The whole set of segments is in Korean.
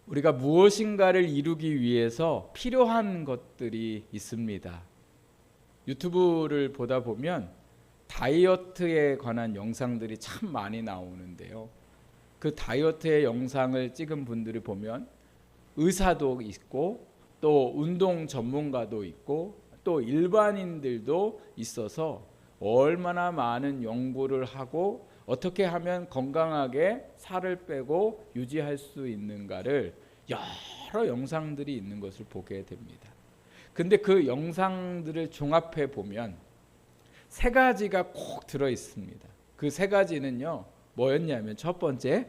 우리가 무엇인가를 이루기 위해서 필요한 것들이 있습니다. 유튜브를 보다 보면 다이어트에 관한 영상들이 참 많이 나오는데요. 그 다이어트의 영상을 찍은 분들을 보면 의사도 있고 또 운동 전문가도 있고 또 일반인들도 있어서 얼마나 많은 연구를 하고 어떻게 하면 건강하게 살을 빼고 유지할 수 있는가를 여러 영상들이 있는 것을 보게 됩니다. 근데 그 영상들을 종합해 보면 세 가지가 꼭 들어 있습니다. 그 세 가지는요, 뭐였냐면 첫 번째,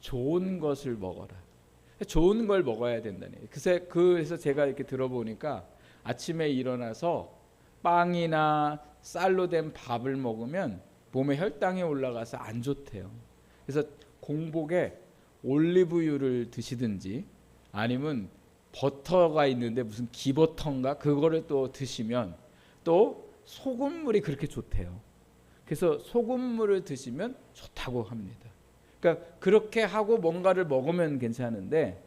좋은 것을 먹어라. 좋은 걸 먹어야 된다는 얘기예요. 그래서 제가 이렇게 들어보니까 아침에 일어나서 빵이나 쌀로 된 밥을 먹으면 몸에 혈당이 올라가서 안 좋대요. 그래서 공복에 올리브유를 드시든지 아니면 버터가 있는데 무슨 기버터인가 그거를 또 드시면 또 소금물이 그렇게 좋대요. 그래서 소금물을 드시면 좋다고 합니다. 그러니까 그렇게 하고 뭔가를 먹으면 괜찮은데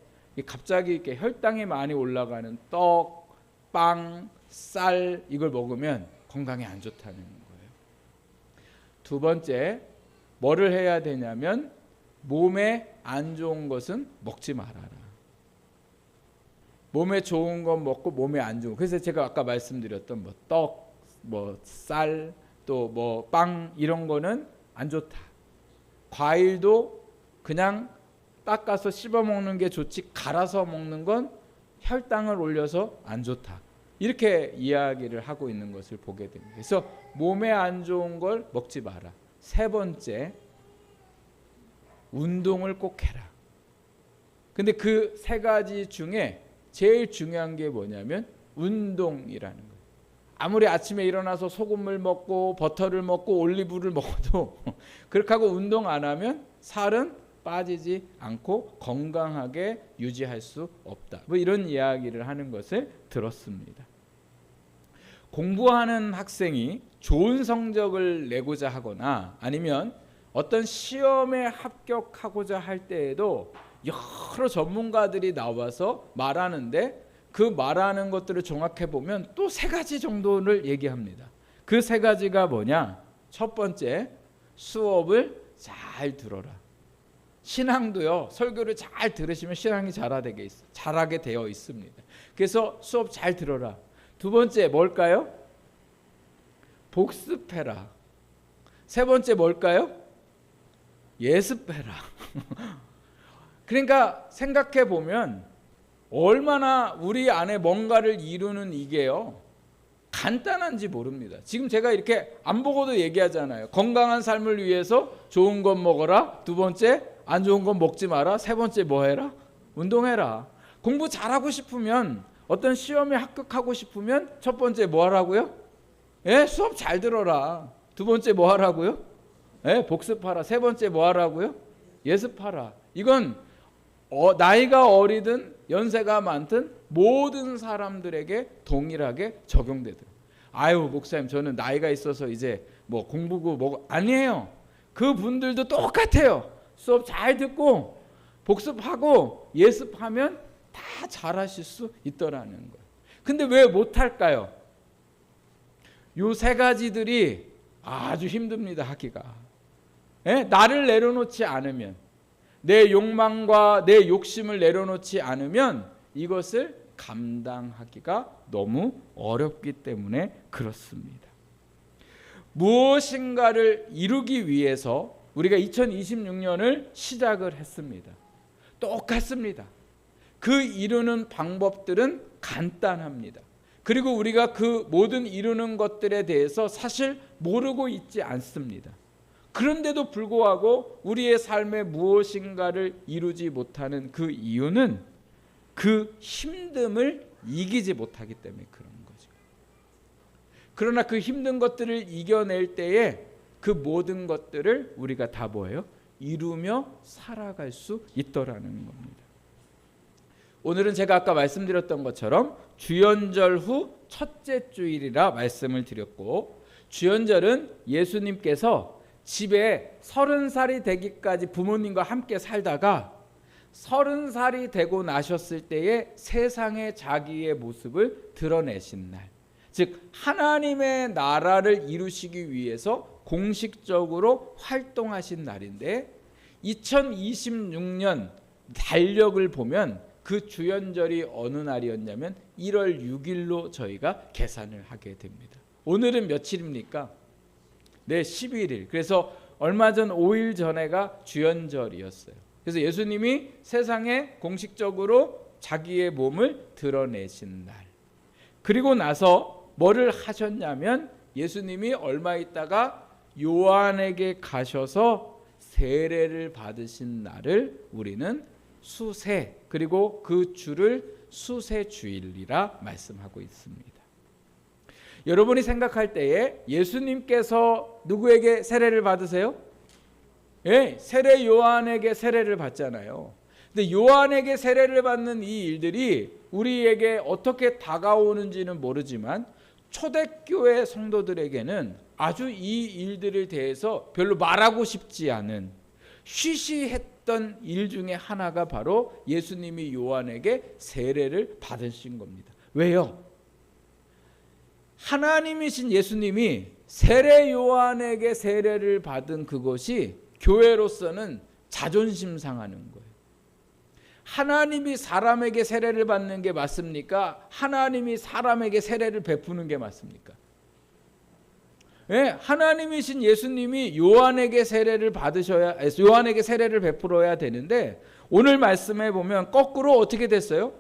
갑자기 이렇게 혈당이 많이 올라가는 떡, 빵, 쌀 이걸 먹으면 건강에 안 좋다는 거예요. 두 번째, 뭐를 해야 되냐면 몸에 안 좋은 것은 먹지 말아라. 몸에 좋은 건 먹고 몸에 안 좋은. 그래서 제가 아까 말씀드렸던 뭐 떡, 뭐 쌀, 또 뭐 빵 이런 거는 안 좋다. 과일도 그냥 닦아서 씹어 먹는 게 좋지 갈아서 먹는 건 혈당을 올려서 안 좋다. 이렇게 이야기를 하고 있는 것을 보게 됩니다. 그래서 몸에 안 좋은 걸 먹지 마라. 세 번째, 운동을 꼭 해라. 근데 그 세 가지 중에 제일 중요한 게 뭐냐면 운동이라는 거예요. 아무리 아침에 일어나서 소금을 먹고 버터를 먹고 올리브를 먹어도 그렇게 하고 운동 안 하면 살은 빠지지 않고 건강하게 유지할 수 없다. 뭐 이런 이야기를 하는 것을 들었습니다. 공부하는 학생이 좋은 성적을 내고자 하거나 아니면 어떤 시험에 합격하고자 할 때에도 여러 전문가들이 나와서 말하는데 그 말하는 것들을 종합해 보면 또 세 가지 정도를 얘기합니다. 그 세 가지가 뭐냐? 첫 번째, 수업을 잘 들어라. 신앙도요, 설교를 잘 들으시면 신앙이 잘하게 되어 있습니다. 그래서 수업 잘 들어라. 두 번째 뭘까요? 복습해라. 세 번째 뭘까요? 예습해라. 그러니까 생각해 보면 얼마나 우리 안에 뭔가를 이루는 이게요 간단한지 모릅니다. 지금 제가 이렇게 안 보고도 얘기하잖아요. 건강한 삶을 위해서 좋은 것 먹어라. 두 번째, 안 좋은 것 먹지 마라. 세 번째 뭐 해라? 운동해라. 공부 잘하고 싶으면, 어떤 시험에 합격하고 싶으면 첫 번째 뭐 하라고요? 수업 잘 들어라. 두 번째 뭐 하라고요? 복습하라. 세 번째 뭐 하라고요? 예습하라. 이건 나이가 어리든 연세가 많든 모든 사람들에게 동일하게 적용되더라고요. 아유 목사님 저는 나이가 있어서 이제 뭐 공부고 뭐 아니에요. 그분들도 똑같아요. 수업 잘 듣고 복습하고 예습하면 다 잘하실 수 있더라는 거예요. 근데 왜 못할까요? 요 세 가지들이 아주 힘듭니다. 하기가. 나를 내려놓지 않으면, 내 욕망과 내 욕심을 내려놓지 않으면 이것을 감당하기가 너무 어렵기 때문에 그렇습니다. 무엇인가를 이루기 위해서 우리가 2026년을 시작을 했습니다. 똑같습니다. 그 이루는 방법들은 간단합니다. 그리고 우리가 그 모든 이루는 것들에 대해서 사실 모르고 있지 않습니다. 그런데도 불구하고 우리의 삶에 무엇인가를 이루지 못하는 그 이유는 그 힘듦을 이기지 못하기 때문에 그런 거죠. 그러나 그 힘든 것들을 이겨낼 때에 그 모든 것들을 우리가 다 뭐예요? 이루며 살아갈 수 있더라는 겁니다. 오늘은 제가 아까 말씀드렸던 것처럼 주연절 후 첫째 주일이라 말씀을 드렸고, 주연절은 예수님께서 집에 30살이 되기까지 부모님과 함께 살다가 30살이 되고 나셨을 때에 세상에 자기의 모습을 드러내신 날, 즉 하나님의 나라를 이루시기 위해서 공식적으로 활동하신 날인데, 2026년 달력을 보면 그 주연절이 어느 날이었냐면 1월 6일로 저희가 계산을 하게 됩니다. 오늘은 며칠입니까? 네, 11일. 그래서 얼마 전 5일 전에가 주연절이었어요. 그래서 예수님이 세상에 공식적으로 자기의 몸을 드러내신 날. 그리고 나서 뭐를 하셨냐면 예수님이 얼마 있다가 요한에게 가셔서 세례를 받으신 날을 우리는 수세, 그리고 그 주를 수세주일이라 말씀하고 있습니다. 여러분이 생각할 때에 예수님께서 누구에게 세례를 받으세요? 예, 세례 요한에게 세례를 받잖아요. 근데 요한에게 세례를 받는 이 일들이 우리에게 어떻게 다가오는지는 모르지만 초대교회 성도들에게는 아주 이 일들에 대해서 별로 말하고 싶지 않은 쉬쉬했던 일 중에 하나가 바로 예수님이 요한에게 세례를 받으신 겁니다. 왜요? 하나님이신 예수님이 세례 요한에게 세례를 받은 그것이 교회로서는 자존심 상하는 거예요. 하나님이 사람에게 세례를 받는 게 맞습니까? 하나님이 사람에게 세례를 베푸는 게 맞습니까? 예, 하나님이신 예수님이 요한에게 세례를 베풀어야 되는데, 오늘 말씀에 보면 거꾸로 어떻게 됐어요?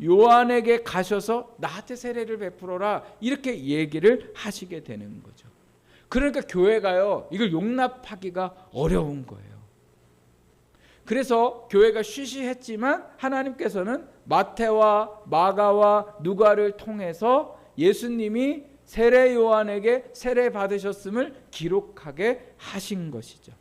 요한에게 가셔서 나한테 세례를 베풀어라, 이렇게 얘기를 하시게 되는 거죠. 그러니까 교회가요, 이걸 용납하기가 어려운 거예요. 그래서 교회가 쉬쉬했지만 하나님께서는 마태와 마가와 누가를 통해서 예수님이 세례 요한에게 세례 받으셨음을 기록하게 하신 것이죠.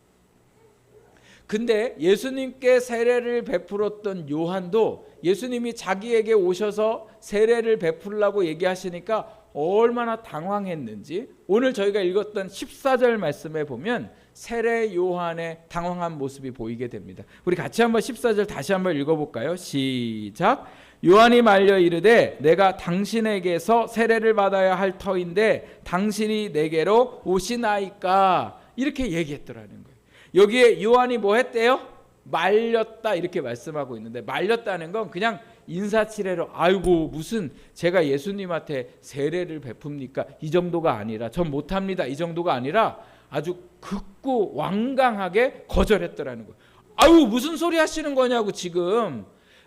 근데 예수님께 세례를 베풀었던 요한도 예수님이 자기에게 오셔서 세례를 베풀라고 얘기하시니까 얼마나 당황했는지 오늘 저희가 읽었던 14절 말씀에 보면 세례 요한의 당황한 모습이 보이게 됩니다. 우리 같이 한번 14절 다시 한번 읽어볼까요? 시작. 요한이 말려 이르되 내가 당신에게서 세례를 받아야 할 터인데 당신이 내게로 오시나이까, 이렇게 얘기했더라는 거예요. 여기에 요한이 뭐 했대요? 말렸다, 이렇게 말씀하고 있는데, 말렸다는 건 그냥 인사치레로 아이고 무슨 제가 예수님한테 세례를 베풉니까? 이 정도가 아니라, 전 못합니다, 이 정도가 아니라 아주 극구 완강하게 거절했더라는 거예요. 아유 무슨 소리 하시는 거냐고, 지금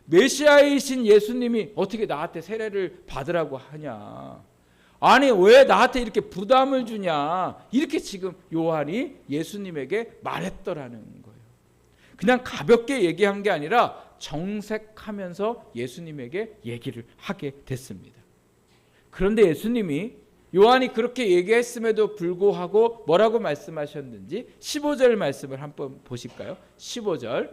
메시아이신 예수님이 어떻게 나한테 세례를 받으라고 하냐, 아니 왜 나한테 이렇게 부담을 주냐, 이렇게 지금 요한이 예수님에게 말했더라는 거예요. 그냥 가볍게 얘기한 게 아니라 정색하면서 예수님에게 얘기를 하게 됐습니다. 그런데 예수님이 요한이 그렇게 얘기했음에도 불구하고 뭐라고 말씀하셨는지 15절 말씀을 한번 보실까요? 15절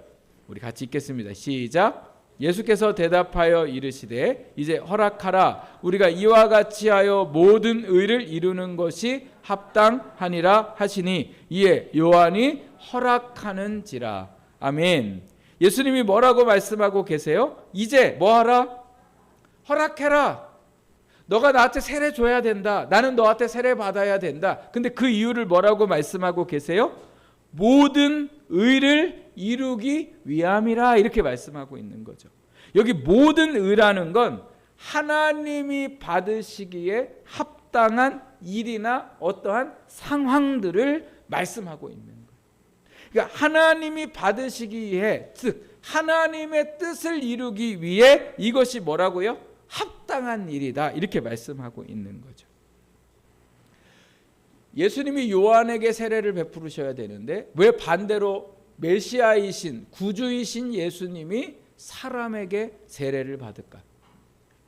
우리 같이 읽겠습니다. 시작. 예수께서 대답하여 이르시되 이제 허락하라, 우리가 이와 같이 하여 모든 의를 이루는 것이 합당하니라 하시니 이에 요한이 허락하는지라. 아멘. 예수님이 뭐라고 말씀하고 계세요? 이제 뭐하라? 허락해라. 너가 나한테 세례 줘야 된다. 나는 너한테 세례 받아야 된다. 근데 그 이유를 뭐라고 말씀하고 계세요? 모든 의를 이루기 위함이라, 이렇게 말씀하고 있는 거죠. 여기 모든 의라는 건 하나님이 받으시기에 합당한 일이나 어떠한 상황들을 말씀하고 있는 거예요. 그러니까 하나님이 받으시기에, 즉 하나님의 뜻을 이루기 위해 이것이 뭐라고요? 합당한 일이다, 이렇게 말씀하고 있는 거죠. 예수님이 요한에게 세례를 베푸셔야 되는데 왜 반대로 메시아이신 구주이신 예수님이 사람에게 세례를 받을까?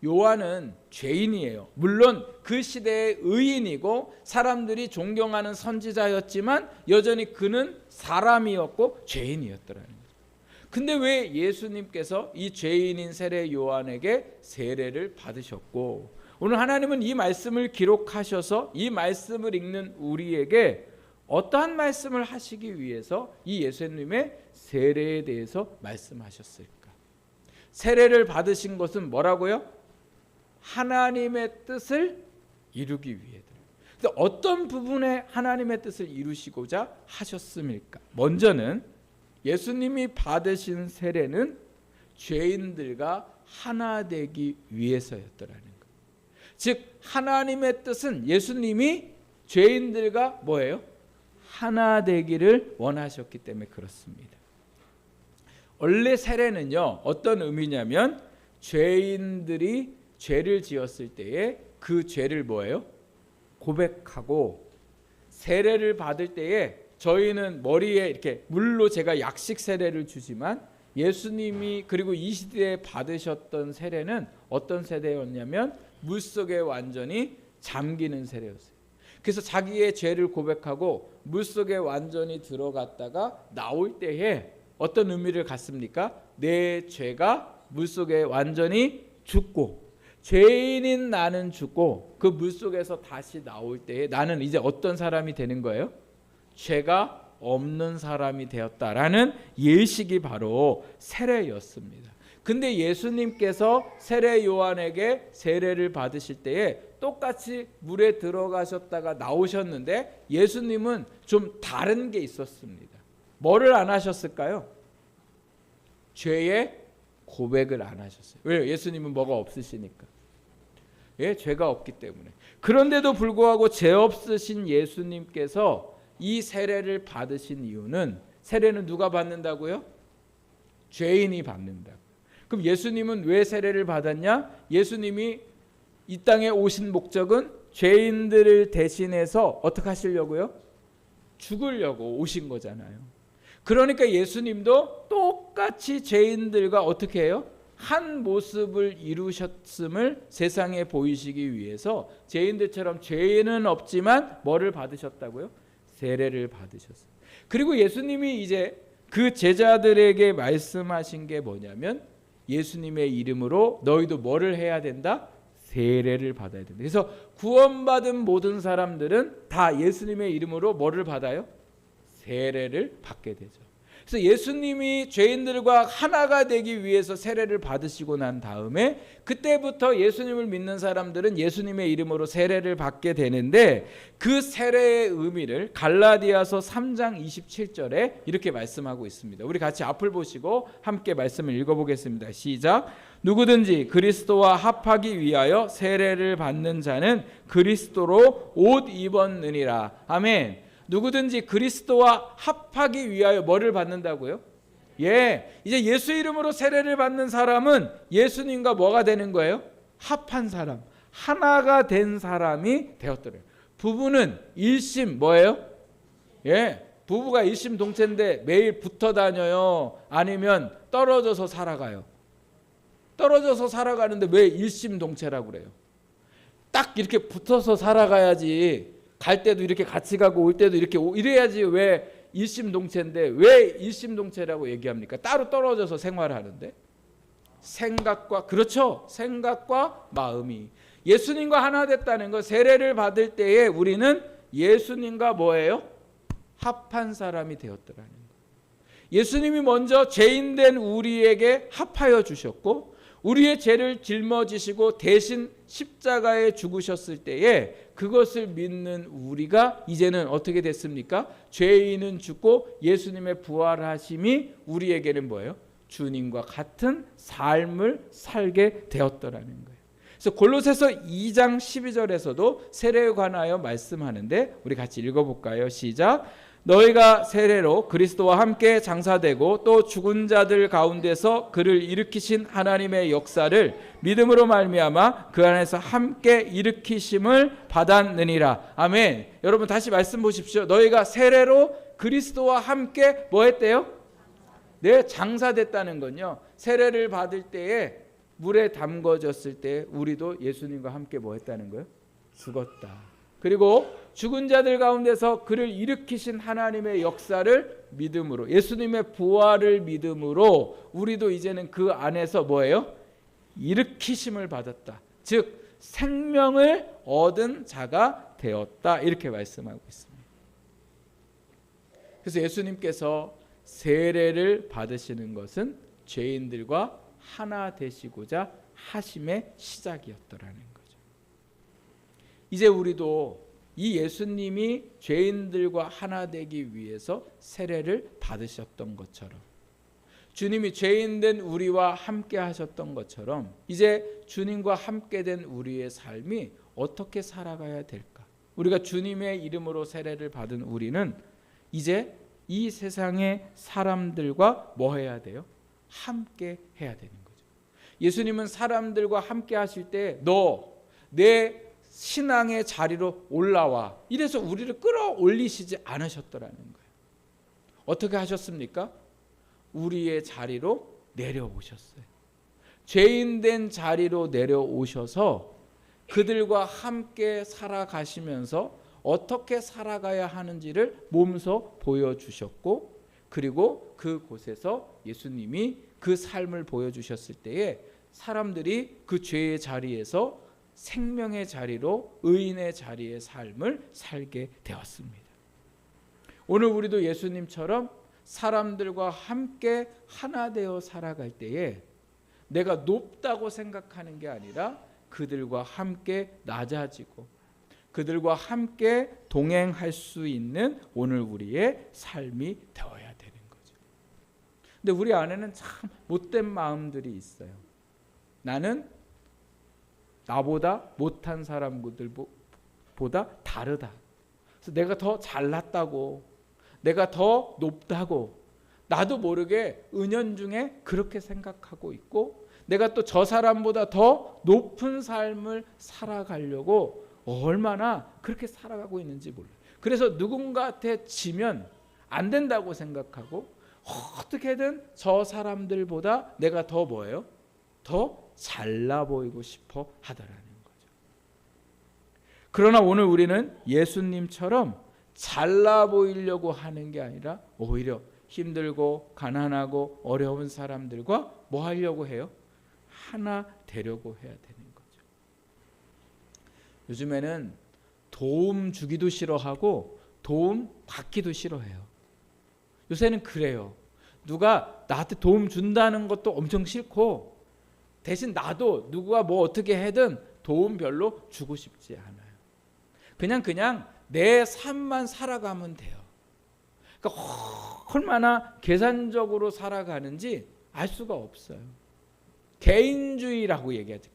요한은 죄인이에요. 물론 그 시대의 의인이고 사람들이 존경하는 선지자였지만 여전히 그는 사람이었고 죄인이었더라는 거죠. 근데 왜 예수님께서 이 죄인인 세례 요한에게 세례를 받으셨고, 오늘 하나님은 이 말씀을 기록하셔서 이 말씀을 읽는 우리에게 어떠한 말씀을 하시기 위해서 이 예수님의 세례에 대해서 말씀하셨을까? 세례를 받으신 것은 뭐라고요? 하나님의 뜻을 이루기 위해. 어떤 부분에 하나님의 뜻을 이루시고자 하셨습니까? 먼저는 예수님이 받으신 세례는 죄인들과 하나 되기 위해서였더라는 것. 즉 하나님의 뜻은 예수님이 죄인들과 뭐예요? 하나 되기를 원하셨기 때문에 그렇습니다. 원래 세례는요, 어떤 의미냐면 죄인들이 죄를 지었을 때에 그 죄를 뭐예요? 고백하고, 세례를 받을 때에 저희는 머리에 이렇게 물로 제가 약식 세례를 주지만 예수님이 그리고 이 시대에 받으셨던 세례는 어떤 세례였냐면 물속에 완전히 잠기는 세례였어요. 그래서 자기의 죄를 고백하고 물속에 완전히 들어갔다가 나올 때에 어떤 의미를 갖습니까? 내 죄가 물속에 완전히 죽고, 죄인인 나는 죽고 그 물속에서 다시 나올 때에 나는 이제 어떤 사람이 되는 거예요? 죄가 없는 사람이 되었다라는 예식이 바로 세례였습니다. 근데 예수님께서 세례 요한에게 세례를 받으실 때에 똑같이 물에 들어가셨다가 나오셨는데 예수님은 좀 다른 게 있었습니다. 뭐를 안 하셨을까요? 죄의 고백을 안 하셨어요. 왜요? 예수님은 뭐가 없으시니까. 예, 죄가 없기 때문에. 그런데도 불구하고 죄 없으신 예수님께서 이 세례를 받으신 이유는, 세례는 누가 받는다고요? 죄인이 받는다고. 그럼 예수님은 왜 세례를 받았냐? 예수님이 이 땅에 오신 목적은 죄인들을 대신해서 어떻게 하시려고요? 죽으려고 오신 거잖아요. 그러니까 예수님도 똑같이 죄인들과 어떻게 해요? 한 모습을 이루셨음을 세상에 보이시기 위해서 죄인들처럼 죄는 없지만 뭐를 받으셨다고요? 세례를 받으셨어요. 그리고 예수님이 이제 그 제자들에게 말씀하신 게 뭐냐면 예수님의 이름으로 너희도 뭐를 해야 된다? 세례를 받아야 된다. 그래서 구원받은 모든 사람들은 다 예수님의 이름으로 뭐를 받아요? 세례를 받게 되죠. 그래서 예수님이 죄인들과 하나가 되기 위해서 세례를 받으시고 난 다음에 그때부터 예수님을 믿는 사람들은 예수님의 이름으로 세례를 받게 되는데, 그 세례의 의미를 갈라디아서 3장 27절에 이렇게 말씀하고 있습니다. 우리 같이 앞을 보시고 함께 말씀을 읽어보겠습니다. 시작. 누구든지 그리스도와 합하기 위하여 세례를 받는 자는 그리스도로 옷 입었느니라. 아멘. 누구든지 그리스도와 합하기 위하여 뭐를 받는다고요? 예, 이제 예수 이름으로 세례를 받는 사람은 예수님과 뭐가 되는 거예요? 합한 사람, 하나가 된 사람이 되었더래요. 부부는 일심 뭐예요? 예, 부부가 일심동체인데 매일 붙어 다녀요? 아니면 떨어져서 살아가요? 떨어져서 살아가는데 왜 일심동체라고 그래요? 딱 이렇게 붙어서 살아가야지. 갈 때도 이렇게 같이 가고 올 때도 이렇게 이래야지. 왜 일심동체인데 왜 일심동체라고 얘기합니까? 따로 떨어져서 생활하는데 생각과, 그렇죠, 생각과 마음이 예수님과 하나 됐다는 거. 세례를 받을 때에 우리는 예수님과 뭐예요? 합한 사람이 되었더라는 거. 예수님이 먼저 죄인된 우리에게 합하여 주셨고 우리의 죄를 짊어지시고 대신 십자가에 죽으셨을 때에 그것을 믿는 우리가 이제는 어떻게 됐습니까? 죄인은 죽고 예수님의 부활하심이 우리에게는 뭐예요? 주님과 같은 삶을 살게 되었더라는 거예요. 그래서 골로새서 2장 12절에서도 세례에 관하여 말씀하는데 우리 같이 읽어볼까요? 시작. 너희가 세례로 그리스도와 함께 장사되고 또 죽은 자들 가운데서 그를 일으키신 하나님의 역사를 믿음으로 말미암아 그 안에서 함께 일으키심을 받았느니라. 아멘. 여러분 다시 말씀 보십시오. 너희가 세례로 그리스도와 함께 뭐 했대요? 네, 장사됐다는 건요, 세례를 받을 때에 물에 담궈졌을 때 우리도 예수님과 함께 뭐 했다는 거예요? 죽었다. 그리고 죽은 자들 가운데서 그를 일으키신 하나님의 역사를 믿음으로, 예수님의 부활을 믿음으로 우리도 이제는 그 안에서 뭐예요? 일으키심을 받았다. 즉 생명을 얻은 자가 되었다. 이렇게 말씀하고 있습니다. 그래서 예수님께서 세례를 받으시는 것은 죄인들과 하나 되시고자 하심의 시작이었더라는 거죠. 이제 우리도 이 예수님이 죄인들과 하나 되기 위해서 세례를 받으셨던 것처럼, 주님이 죄인 된 우리와 함께 하셨던 것처럼, 이제 주님과 함께 된 우리의 삶이 어떻게 살아가야 될까? 우리가 주님의 이름으로 세례를 받은 우리는 이제 이 세상의 사람들과 뭐 해야 돼요? 함께 해야 되는 거죠. 예수님은 사람들과 함께 하실 때 너 내 신앙의 자리로 올라와, 이래서 우리를 끌어올리시지 않으셨더라는 거예요. 어떻게 하셨습니까? 우리의 자리로 내려오셨어요. 죄인 된 자리로 내려오셔서 그들과 함께 살아가시면서 어떻게 살아가야 하는지를 몸소 보여주셨고, 그리고 그곳에서 예수님이 그 삶을 보여주셨을 때에 사람들이 그 죄의 자리에서 생명의 자리로, 의인의 자리의 삶을 살게 되었습니다. 오늘 우리도 예수님처럼 사람들과 함께 하나 되어 살아갈 때에 내가 높다고 생각하는 게 아니라 그들과 함께 낮아지고 그들과 함께 동행할 수 있는 오늘 우리의 삶이 되어야 되는 거죠. 근데 우리 안에는 참 못된 마음들이 있어요. 나는 나보다 못한 사람들보다 다르다. 그래서 내가 더 잘났다고, 내가 더 높다고, 나도 모르게 은연중에 그렇게 생각하고 있고, 내가 또 저 사람보다 더 높은 삶을 살아가려고 얼마나 그렇게 살아가고 있는지 몰라요. 그래서 누군가한테 지면 안 된다고 생각하고 어떻게든 저 사람들보다 내가 더 뭐예요? 더 잘나 보이고 싶어 하더라는 거죠. 그러나 오늘 우리는 예수님처럼 잘나 보이려고 하는 게 아니라 오히려 힘들고 가난하고 어려운 사람들과 뭐 하려고 해요? 하나 되려고 해야 되는 거죠. 요즘에는 도움 주기도 싫어하고 도움 받기도 싫어해요. 요새는 그래요. 누가 나한테 도움 준다는 것도 엄청 싫고, 대신 나도 누가 뭐 어떻게 하든 도움 별로 주고 싶지 않아요. 그냥 내 삶만 살아가면 돼요. 그러니까 얼마나 계산적으로 살아가는지 알 수가 없어요. 개인주의라고 얘기하죠.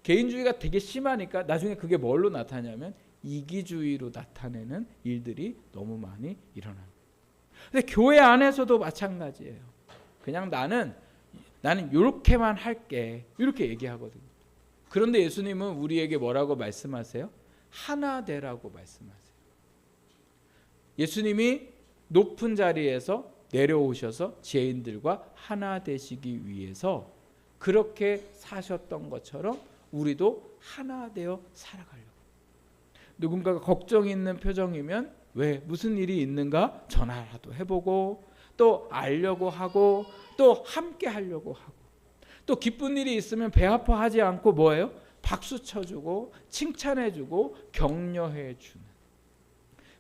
개인주의가 되게 심하니까 나중에 그게 뭘로 나타나냐면 이기주의로 나타내는 일들이 너무 많이 일어나요. 근데 교회 안에서도 마찬가지예요. 그냥 나는 이렇게만 할게, 이렇게 얘기하거든요. 그런데 예수님은 우리에게 뭐라고 말씀하세요? 하나 되라고 말씀하세요. 예수님이 높은 자리에서 내려오셔서 죄인들과 하나 되시기 위해서 그렇게 사셨던 것처럼 우리도 하나 되어 살아가려고. 누군가가 걱정 있는 표정이면 왜 무슨 일이 있는가 전화라도 해보고, 또 알려고 하고, 또 함께 하려고 하고, 또 기쁜 일이 있으면 배 아파하지 않고 뭐예요? 박수 쳐주고 칭찬해주고 격려해주는.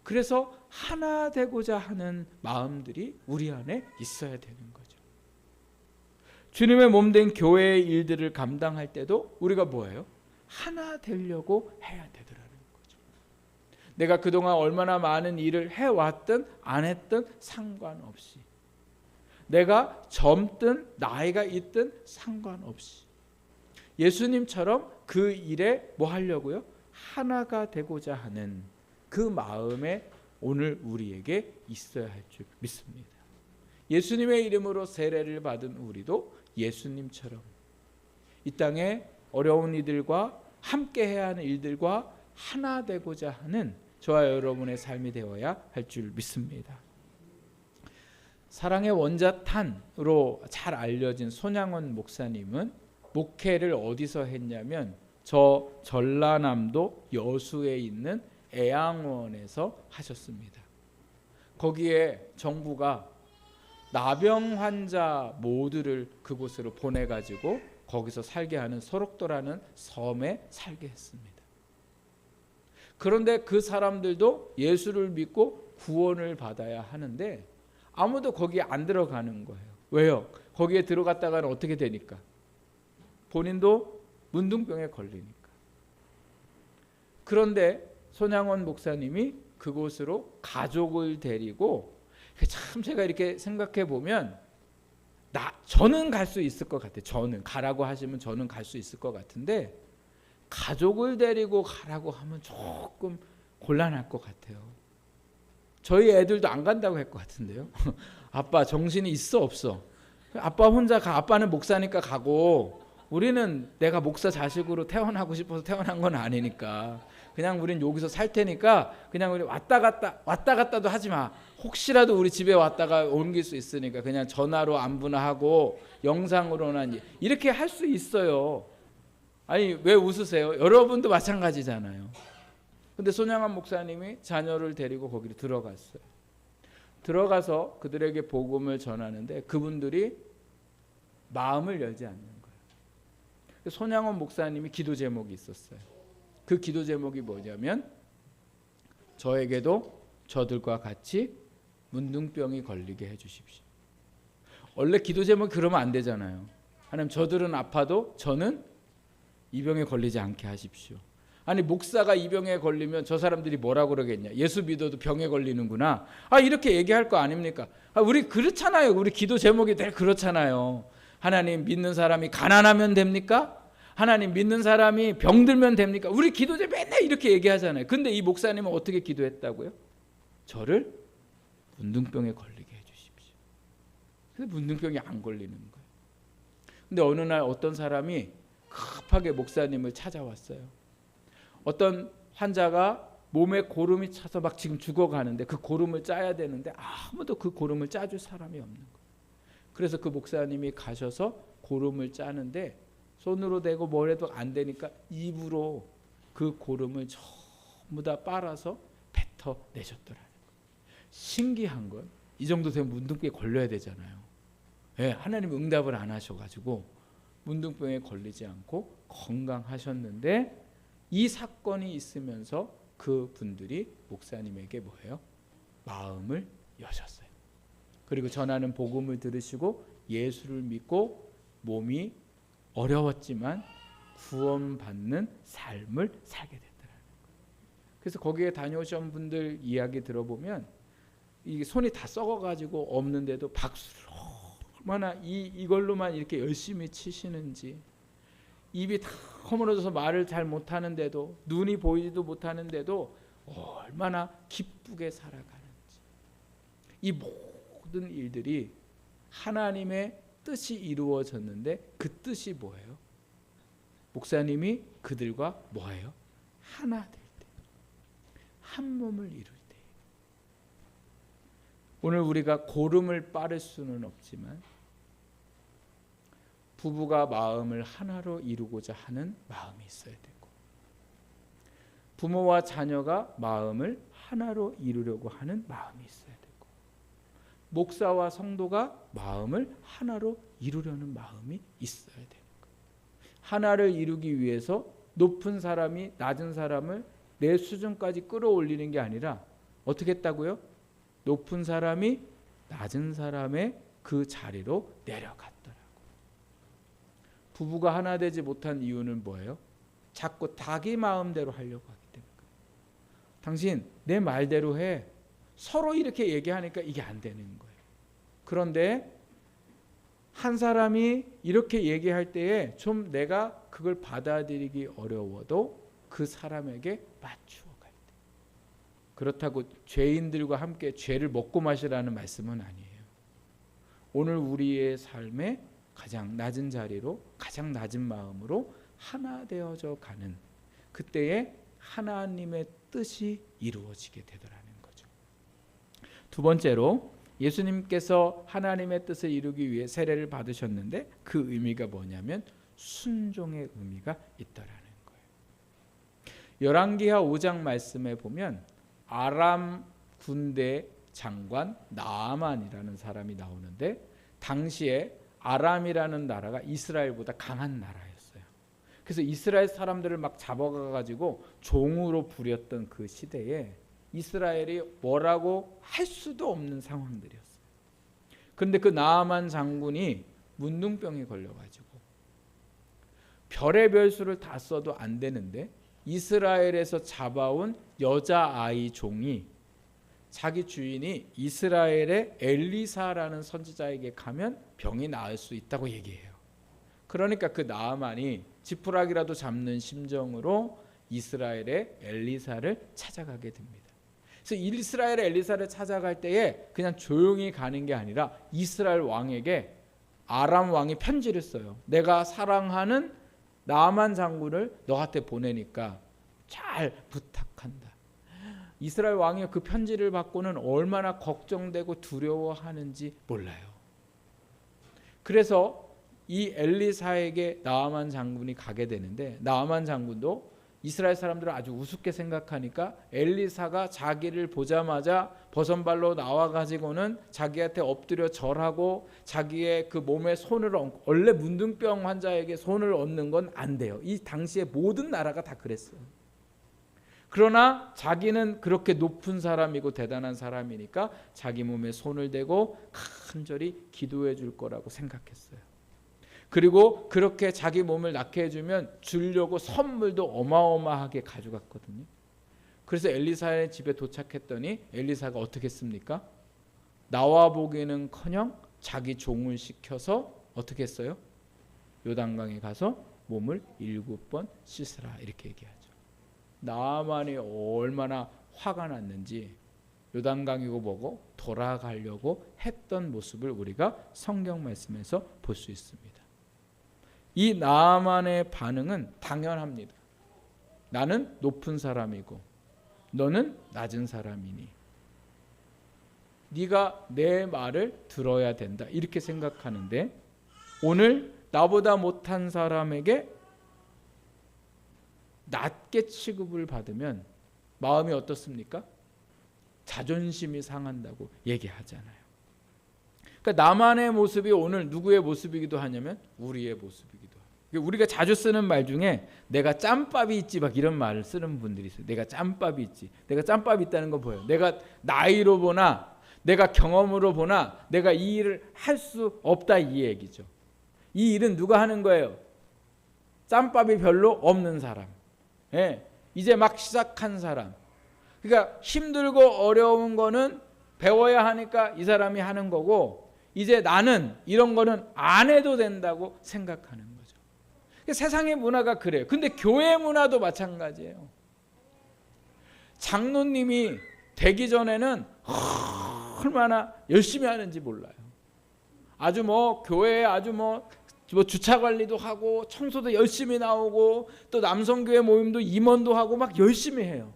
그래서 하나 되고자 하는 마음들이 우리 안에 있어야 되는 거죠. 주님의 몸된 교회의 일들을 감당할 때도 우리가 뭐예요? 하나 되려고 해야 되더라는 거죠. 내가 그동안 얼마나 많은 일을 해왔든 안 했든 상관없이, 내가 젊든 나이가 있든 상관없이 예수님처럼 그 일에 뭐 하려고요? 하나가 되고자 하는 그 마음에 오늘 우리에게 있어야 할 줄 믿습니다. 예수님의 이름으로 세례를 받은 우리도 예수님처럼 이 땅에 어려운 이들과 함께 해야 하는 일들과 하나 되고자 하는 저와 여러분의 삶이 되어야 할 줄 믿습니다. 사랑의 원자탄으로 잘 알려진 손양원 목사님은 목회를 어디서 했냐면 저 전라남도 여수에 있는 애양원에서 하셨습니다. 거기에 정부가 나병 환자 모두를 그곳으로 보내가지고 거기서 살게 하는 소록도라는 섬에 살게 했습니다. 그런데 그 사람들도 예수를 믿고 구원을 받아야 하는데 아무도 거기에 안 들어가는 거예요. 왜요? 거기에 들어갔다가는 어떻게 되니까? 본인도 문둥병에 걸리니까. 그런데 손양원 목사님이 그곳으로 가족을 데리고, 참 제가 이렇게 생각해 보면 저는 갈 수 있을 것 같아요. 저는 가라고 하시면 저는 갈 수 있을 것 같은데 가족을 데리고 가라고 하면 조금 곤란할 것 같아요. 저희 애들도 안 간다고 할 것 같은데요. 아빠 정신이 있어 없어? 아빠 혼자 가. 아빠는 목사니까 가고 우리는 내가 목사 자식으로 태어나고 싶어서 태어난 건 아니니까 그냥 우린 여기서 살 테니까 그냥 우리 왔다 갔다도 하지 마. 혹시라도 우리 집에 왔다가 옮길 수 있으니까 그냥 전화로 안부나 하고 영상으로는 이렇게 할 수 있어요. 아니 왜 웃으세요? 여러분도 마찬가지잖아요. 근데 손양원 목사님이 자녀를 데리고 거기로 들어갔어요. 들어가서 그들에게 복음을 전하는데 그분들이 마음을 열지 않는 거예요. 손양원 목사님이 기도 제목이 있었어요. 그 기도 제목이 뭐냐면 저에게도 저들과 같이 문둥병이 걸리게 해주십시오. 원래 기도 제목이 그러면 안 되잖아요. 하나님 저들은 아파도 저는 이 병에 걸리지 않게 하십시오. 아니 목사가 이 병에 걸리면 저 사람들이 뭐라고 그러겠냐. 예수 믿어도 병에 걸리는구나. 이렇게 얘기할 거 아닙니까? 우리 그렇잖아요. 우리 기도 제목이 늘 그렇잖아요. 하나님 믿는 사람이 가난하면 됩니까? 하나님 믿는 사람이 병들면 됩니까? 우리 기도제 맨날 이렇게 얘기하잖아요. 근데 이 목사님은 어떻게 기도했다고요? 저를 문둥병에 걸리게 해주십시오. 근데 문둥병이 안 걸리는 거예요. 근데 어느 날 어떤 사람이 급하게 목사님을 찾아왔어요. 어떤 환자가 몸에 고름이 차서 막 지금 죽어가는데 그 고름을 짜야 되는데 아무도 그 고름을 짜줄 사람이 없는 거예요. 그래서 그 목사님이 가셔서 고름을 짜는데 손으로 대고 뭘 해도 안 되니까 입으로 그 고름을 전부 다 빨아서 뱉어내셨더라는 거예요. 신기한 건 이 정도 되면 문둥병에 걸려야 되잖아요. 네, 하나님 응답을 안 하셔가지고 문둥병에 걸리지 않고 건강하셨는데 이 사건이 있으면서 그 분들이 목사님에게 뭐예요? 마음을 여셨어요. 그리고 전하는 복음을 들으시고 예수를 믿고 몸이 어려웠지만 구원받는 삶을 살게 됐더라는 거예요. 그래서 거기에 다녀오신 분들 이야기 들어보면 이게 손이 다 썩어가지고 없는데도 박수를 얼마나 이걸로만 이렇게 열심히 치시는지, 입이 다 허물어져서 말을 잘 못하는데도 눈이 보이지도 못하는데도 얼마나 기쁘게 살아가는지. 이 모든 일들이 하나님의 뜻이 이루어졌는데 그 뜻이 뭐예요? 목사님이 그들과 뭐예요? 하나 될 때, 한 몸을 이룰 때. 오늘 우리가 고름을 빠를 수는 없지만 부부가 마음을 하나로 이루고자 하는 마음이 있어야 되고, 부모와 자녀가 마음을 하나로 이루려고 하는 마음이 있어야 되고, 목사와 성도가 마음을 하나로 이루려는 마음이 있어야 되는 거예요. 하나를 이루기 위해서 높은 사람이 낮은 사람을 내 수준까지 끌어올리는 게 아니라 어떻게 했다고요? 높은 사람이 낮은 사람의 그 자리로 내려갔더라고. 부부가 하나 되지 못한 이유는 뭐예요? 자꾸 자기 마음대로 하려고 하기 때문에. 당신 내 말대로 해. 서로 이렇게 얘기하니까 이게 안 되는 거예요. 그런데 한 사람이 이렇게 얘기할 때에 좀 내가 그걸 받아들이기 어려워도 그 사람에게 맞추어 갈 때. 그렇다고 죄인들과 함께 죄를 먹고 마시라는 말씀은 아니에요. 오늘 우리의 삶에 가장 낮은 자리로, 가장 낮은 마음으로 하나 되어져 가는 그때에 하나님의 뜻이 이루어지게 되더라는 거죠. 두 번째로 예수님께서 하나님의 뜻을 이루기 위해 세례를 받으셨는데 그 의미가 뭐냐면 순종의 의미가 있다라는 거예요. 열왕기하 5장 말씀에 보면 아람 군대 장관 나아만이라는 사람이 나오는데 당시에 아람이라는 나라가 이스라엘보다 강한 나라였어요. 그래서 이스라엘 사람들을 막 잡아가지고 종으로 부렸던 그 시대에 이스라엘이 뭐라고 할 수도 없는 상황들이었어요. 그런데 그 나아만 장군이 문둥병에 걸려가지고 별의 수를 다 써도 안 되는데 이스라엘에서 잡아온 여자아이 종이 자기 주인이 이스라엘의 엘리사라는 선지자에게 가면 병이 나을 수 있다고 얘기해요. 그러니까 그 나아만이 지푸라기라도 잡는 심정으로 이스라엘의 엘리사를 찾아가게 됩니다. 그래서 이스라엘의 엘리사를 찾아갈 때에 그냥 조용히 가는 게 아니라 이스라엘 왕에게 아람 왕이 편지를 써요. 내가 사랑하는 나아만 장군을 너한테 보내니까 잘 부탁한다. 이스라엘 왕이 그 편지를 받고는 얼마나 걱정되고 두려워하는지 몰라요. 그래서 이 엘리사에게 나아만 장군이 가게 되는데 나아만 장군도 이스라엘 사람들은 아주 우습게 생각하니까 엘리사가 자기를 보자마자 버선발로 나와가지고는 자기한테 엎드려 절하고 자기의 그 몸에 손을 얹고, 원래 문둥병 환자에게 손을 얹는 건 안 돼요. 이 당시에 모든 나라가 다 그랬어요. 그러나 자기는 그렇게 높은 사람이고 대단한 사람이니까 자기 몸에 손을 대고 간절히 기도해 줄 거라고 생각했어요. 그리고 그렇게 자기 몸을 낫게 해주면 주려고 선물도 어마어마하게 가져갔거든요. 그래서 엘리사의 집에 도착했더니 엘리사가 어떻게 했습니까? 나와 보기는커녕 자기 종을 시켜서 어떻게 했어요? 요단강에 가서 몸을 7번 씻으라 이렇게 얘기하죠. 나아만이 얼마나 화가 났는지 요단강이고 뭐고 돌아가려고 했던 모습을 우리가 성경 말씀에서 볼 수 있습니다. 이 나아만의 반응은 당연합니다. 나는 높은 사람이고 너는 낮은 사람이니 네가 내 말을 들어야 된다 이렇게 생각하는데 오늘 나보다 못한 사람에게 낮게 취급을 받으면 마음이 어떻습니까? 자존심이 상한다고 얘기하잖아요. 그러니까 나만의 모습이 오늘 누구의 모습이기도 하냐면 우리의 모습이기도 해요. 우리가 자주 쓰는 말 중에 내가 짬밥이 있지 막 이런 말을 쓰는 분들이 있어요. 내가 짬밥이 있지. 내가 짬밥이 있다는 건 뭐예요? 내가 나이로 보나 내가 경험으로 보나 내가 이 일을 할 수 없다 이 얘기죠. 이 일은 누가 하는 거예요? 짬밥이 별로 없는 사람. 예, 이제 막 시작한 사람. 그러니까 힘들고 어려운 거는 배워야 하니까 이 사람이 하는 거고 이제 나는 이런 거는 안 해도 된다고 생각하는 거죠. 세상의 문화가 그래요. 근데 교회 문화도 마찬가지예요. 장로님이 되기 전에는 얼마나 열심히 하는지 몰라요. 아주 뭐 교회에 아주 뭐 주차 관리도 하고 청소도 열심히 나오고 또 남성교회 모임도 임원도 하고 막 열심히 해요.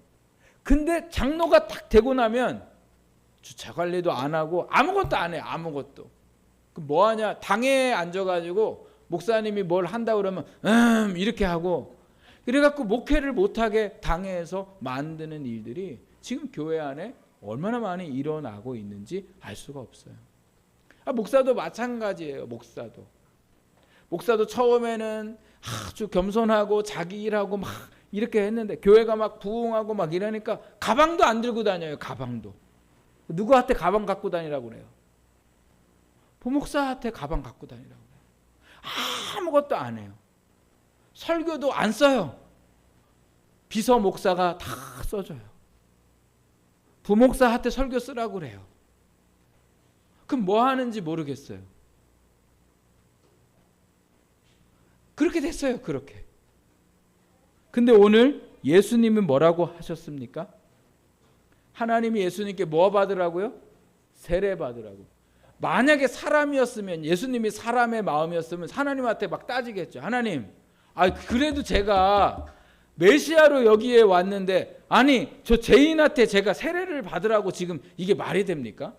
근데 장로가 딱 되고 나면 주차 관리도 안 하고 아무것도 안 해요. 아무것도. 뭐 하냐? 당에 앉아가지고 목사님이 뭘 한다 그러면 이렇게 하고 그래갖고 목회를 못하게 당회에서 만드는 일들이 지금 교회 안에 얼마나 많이 일어나고 있는지 알 수가 없어요. 목사도 마찬가지예요. 목사도 처음에는 아주 겸손하고 자기 일하고 막 이렇게 했는데 교회가 막 부흥하고 막 이러니까 가방도 안 들고 다녀요. 가방도. 누구한테 가방 갖고 다니라고 그래요? 부목사한테 가방 갖고 다니라고 그래요. 아무것도 안 해요. 설교도 안 써요. 비서 목사가 다 써줘요. 부목사한테 설교 쓰라고 그래요. 그럼 뭐 하는지 모르겠어요. 그렇게 됐어요. 그렇게. 근데 오늘 예수님은 뭐라고 하셨습니까? 하나님이 예수님께 뭐 받으라고요? 세례 받으라고. 만약에 사람이었으면 예수님이 사람의 마음이었으면 하나님한테 막 따지겠죠. 하나님, 그래도 제가 메시아로 여기에 왔는데 아니 저 죄인한테 제가 세례를 받으라고 지금 이게 말이 됩니까?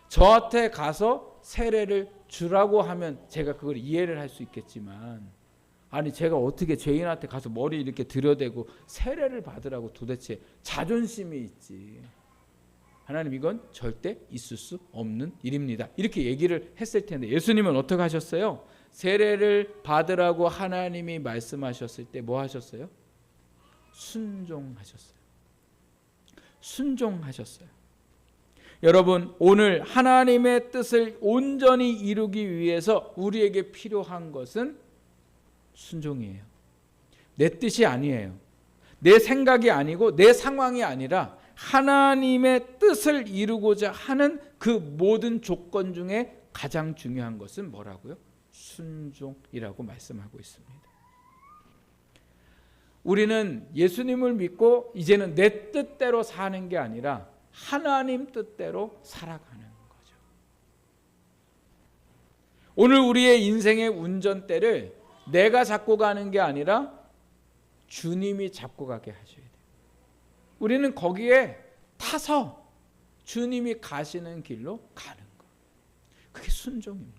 저한테 가서 세례를 주라고 하면 제가 그걸 이해를 할 수 있겠지만 아니 제가 어떻게 죄인한테 가서 머리 이렇게 들여대고 세례를 받으라고 도대체 자존심이 있지. 하나님 이건 절대 있을 수 없는 일입니다. 이렇게 얘기를 했을 텐데 예수님은 어떻게 하셨어요? 세례를 받으라고 하나님이 말씀하셨을 때 뭐 하셨어요? 순종하셨어요. 순종하셨어요. 여러분, 오늘 하나님의 뜻을 온전히 이루기 위해서 우리에게 필요한 것은 순종이에요. 내 뜻이 아니에요. 내 생각이 아니고 내 상황이 아니라 하나님의 뜻을 이루고자 하는 그 모든 조건 중에 가장 중요한 것은 뭐라고요? 순종이라고 말씀하고 있습니다. 우리는 예수님을 믿고 이제는 내 뜻대로 사는 게 아니라 하나님 뜻대로 살아가는 거죠. 오늘 우리의 인생의 운전대를 내가 잡고 가는 게 아니라 주님이 잡고 가게 하셔야 돼요. 우리는 거기에 타서 주님이 가시는 길로 가는 거. 그게 순종입니다.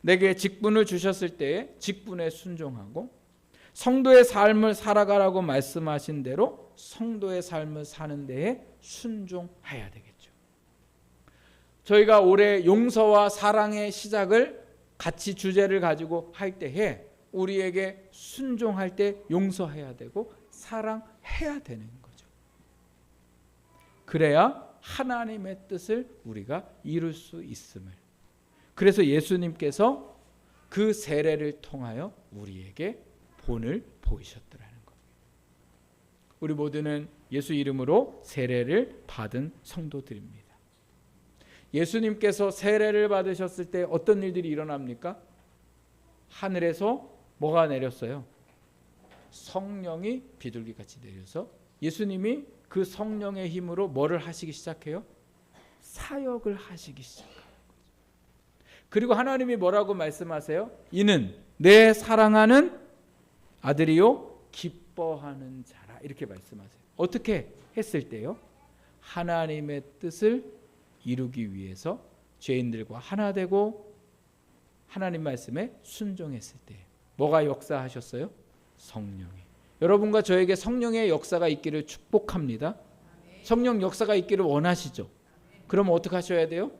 내게 직분을 주셨을 때에 직분에 순종하고 성도의 삶을 살아가라고 말씀하신 대로 성도의 삶을 사는 데에 순종해야 되겠죠. 저희가 올해 용서와 사랑의 시작을 같이 주제를 가지고 할 때에 우리에게 순종할 때 용서해야 되고 사랑해야 되는 거죠. 그래야 하나님의 뜻을 우리가 이룰 수 있음을. 그래서 예수님께서 그 세례를 통하여 우리에게 본을 보이셨더라는 겁니다. 우리 모두는 예수 이름으로 세례를 받은 성도들입니다. 예수님께서 세례를 받으셨을 때 어떤 일들이 일어납니까? 하늘에서 뭐가 내렸어요? 성령이 비둘기같이 내려서 예수님이 그 성령의 힘으로 뭐를 하시기 시작해요? 사역을 하시기 시작합니다. 그리고 하나님이 뭐라고 말씀하세요? 이는 내 사랑하는 아들이요 기뻐하는 자라, 이렇게 말씀하세요. 어떻게 했을 때요? 하나님의 뜻을 이루기 위해서 죄인들과 하나 되고 하나님 말씀에 순종했을 때 뭐가 역사하셨어요? 성령이. 여러분과 저에게 성령의 역사가 있기를 축복합니다. 성령 역사가 있기를 원하시죠? 그럼 어떻게 하셔야 돼요?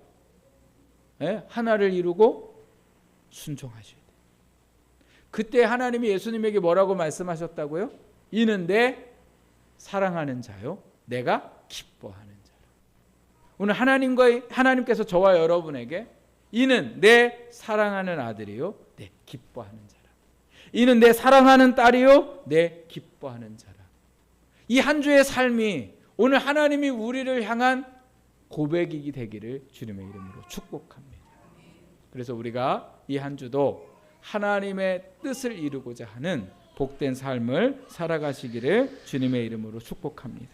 하나를 이루고 순종하셔야 돼요. 그때 하나님이 예수님에게 뭐라고 말씀하셨다고요? 이는 내 사랑하는 자요 내가 기뻐하는 자라. 오늘 하나님께서 저와 여러분에게 이는 내 사랑하는 아들이요 내 기뻐하는 자라. 이는 내 사랑하는 딸이요 내 기뻐하는 자라. 이 한 주의 삶이 오늘 하나님이 우리를 향한 고백이 되기를 주님의 이름으로 축복합니다. 그래서 우리가 이 한 주도 하나님의 뜻을 이루고자 하는 복된 삶을 살아가시기를 주님의 이름으로 축복합니다.